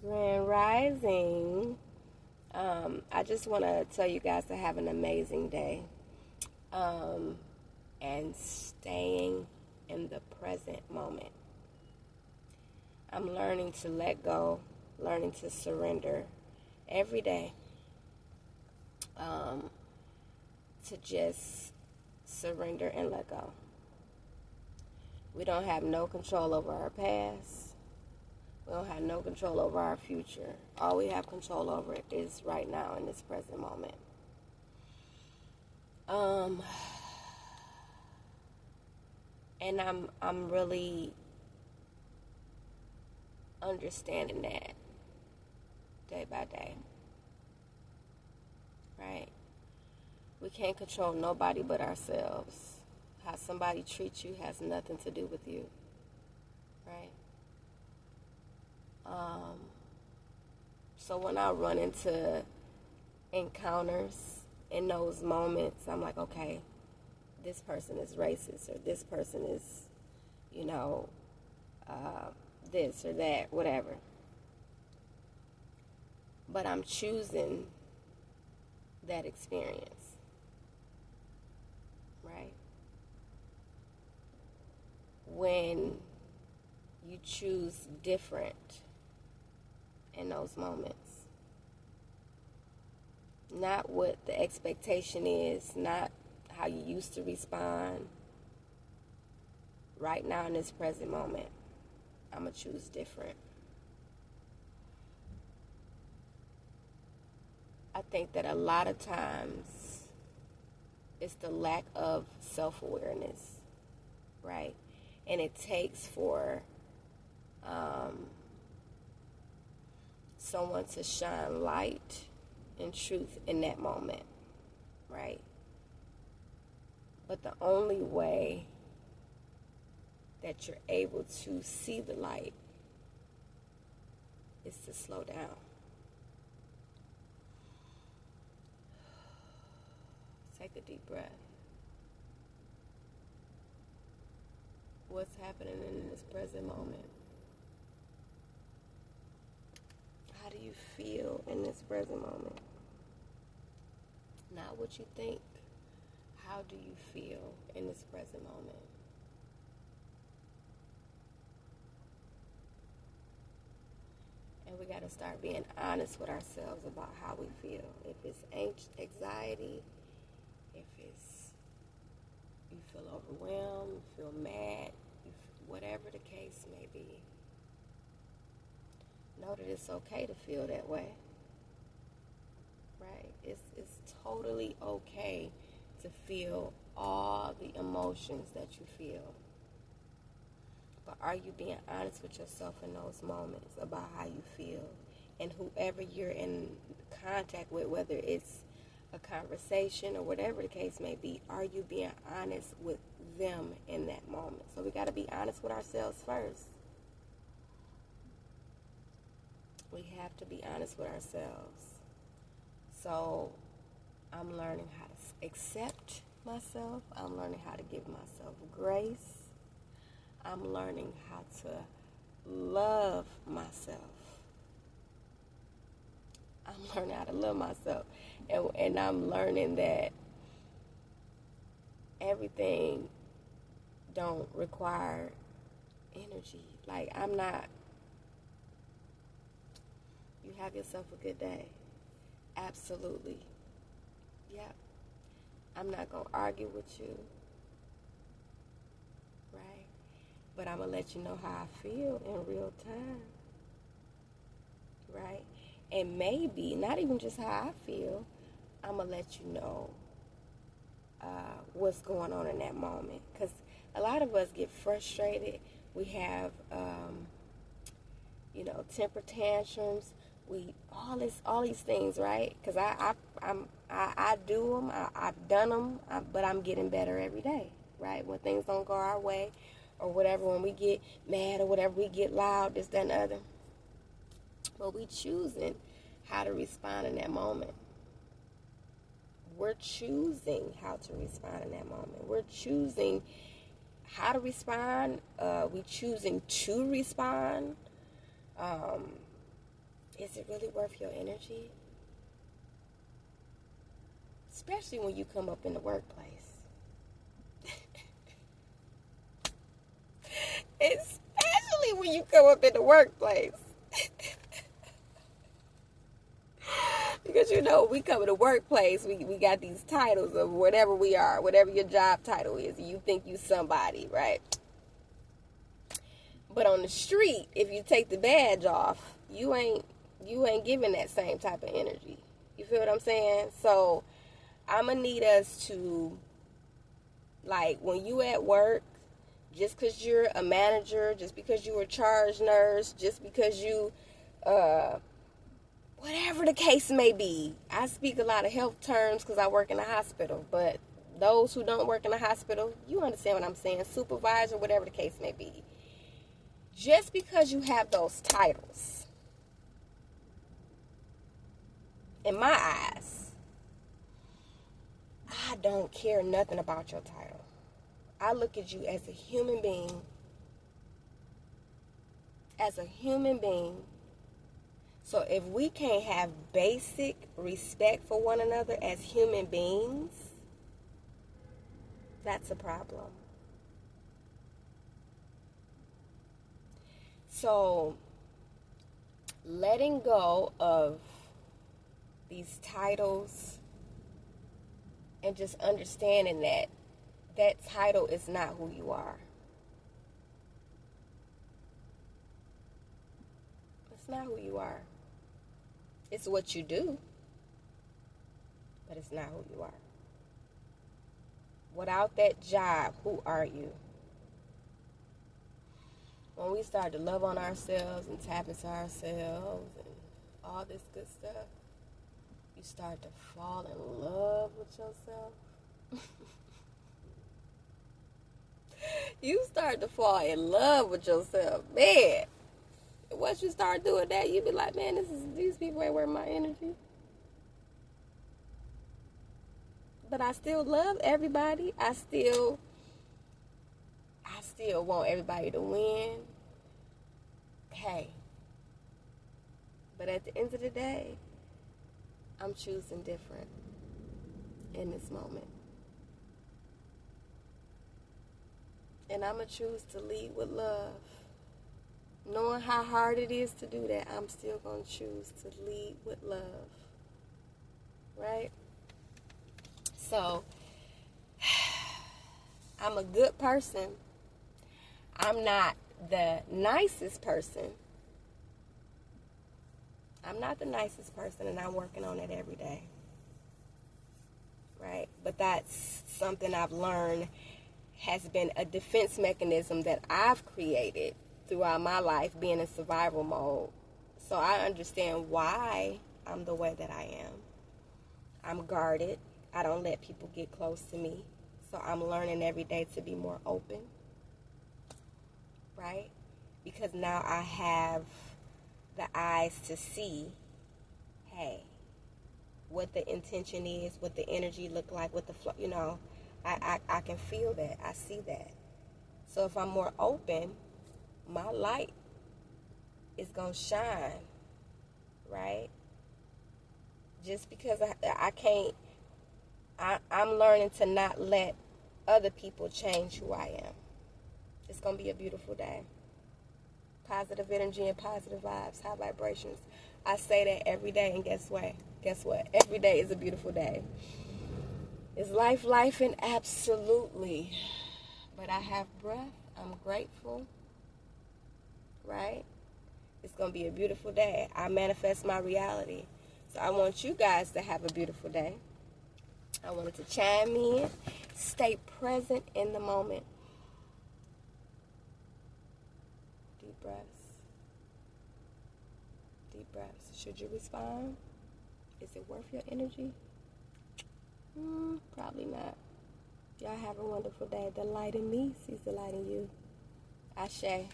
Grand Rising. I just want to tell you guys to have an amazing day um, and staying in the present moment. I'm learning to let go, learning to surrender every day, um, to just surrender and let go. We don't have no control over our past. We don't have no control over our future. All we have control over is right now in this present moment. Um, and I'm really understanding that day by day. Right? We can't control nobody but ourselves. How somebody treats you has nothing to do with you. Right? Um, so when I run into encounters in those moments, I'm like, okay, this person is racist, or this person is, you know, this or that, whatever. But I'm choosing that experience, right? When you choose different in those moments, not what the expectation is, not how you used to respond. Right now in this present moment, I'm going to choose different. I think that a lot of times it's the lack of self-awareness, right? And it takes for someone to shine light and truth in that moment, right? But the only way that you're able to see the light is to slow down. Take a deep breath. What's happening in this present moment? How do you feel in this present moment? Not what you think. How do you feel in this present moment? And we got to start being honest with ourselves about how we feel. If it's anxiety, if it's you feel overwhelmed, you feel mad, whatever the case may be, know that it's okay to feel that way. Right? It's totally okay to feel all the emotions that you feel. But are you being honest with yourself in those moments about how you feel? And whoever you're in contact with, whether it's a conversation or whatever the case may be, are you being honest with them in that moment? So we got to be honest with ourselves first. We have to be honest with ourselves. So I'm learning how to accept myself. I'm learning how to give myself grace. I'm learning how to love myself. I'm learning how to love myself. And I'm learning that everything don't require energy. Like, I'm not, you have yourself a good day. Absolutely. Yep. I'm not going to argue with you. Right? But I'm going to let you know how I feel in real time. Right? And maybe, not even just how I feel, I'm going to let you know what's going on in that moment. Because a lot of us get frustrated. We have, temper tantrums. All these things, right? Because I do them. I've done them, but I'm getting better every day, right? When things don't go our way, or whatever, when we get mad or whatever, we get loud, this, that, and the other. But we choosing how to respond in that moment. We're choosing how to respond in that moment. We're choosing how to respond. We choosing to respond. Is it really worth your energy? Especially when you come up in the workplace. Especially when you come up in the workplace. Because, you know, we come in the workplace, we got these titles of whatever we are, whatever your job title is. You think you somebody, right? But on the street, if you take the badge off, you ain't giving that same type of energy. You feel what I'm saying? So I'm going to need us to, like, when you at work, just because you're a manager, just because you're a charge nurse, just because you, whatever the case may be. I speak a lot of health terms because I work in a hospital, but those who don't work in a hospital, you understand what I'm saying, supervisor, whatever the case may be. Just because you have those titles, in my eyes, I don't care nothing about your title. I look at you as a human being. As a human being. So if we can't have basic respect for one another as human beings, that's a problem. So letting go of these titles and just understanding that that title is not who you are. It's not who you are. It's what you do, but it's not who you are. Without that job, who are you? When we start to love on ourselves and tap into ourselves and all this good stuff, you start to fall in love with yourself. You start to fall in love with yourself. Man, once you start doing that, you be like, man, these people ain't worth my energy. But I still love everybody. I still want everybody to win. Hey. But at the end of the day, I'm choosing different in this moment. And I'm going to choose to lead with love. Knowing how hard it is to do that, I'm still going to choose to lead with love. Right? So, I'm a good person. I'm not the nicest person. I'm not the nicest person, and I'm working on it every day. Right? But that's something I've learned has been a defense mechanism that I've created throughout my life being in survival mode. So I understand why I'm the way that I am. I'm guarded. I don't let people get close to me. So I'm learning every day to be more open. Right? Because now I have the eyes to see, hey, what the intention is, what the energy look like, what the flow, you know, I can feel that. I see that. So if I'm more open, my light is going to shine, right? Just because I can't, I'm learning to not let other people change who I am. It's going to be a beautiful day. Positive energy and positive vibes, high vibrations. I say that every day, and guess what? Every day is a beautiful day. Is life and absolutely. But I have breath. I'm grateful. Right? It's going to be a beautiful day. I manifest my reality. So I want you guys to have a beautiful day. I wanted to chime in. Stay present in the moment. Deep breaths. Deep breaths. Should you respond? Is it worth your energy? Probably not. Y'all have a wonderful day. The light in me sees the light in you. Ashe.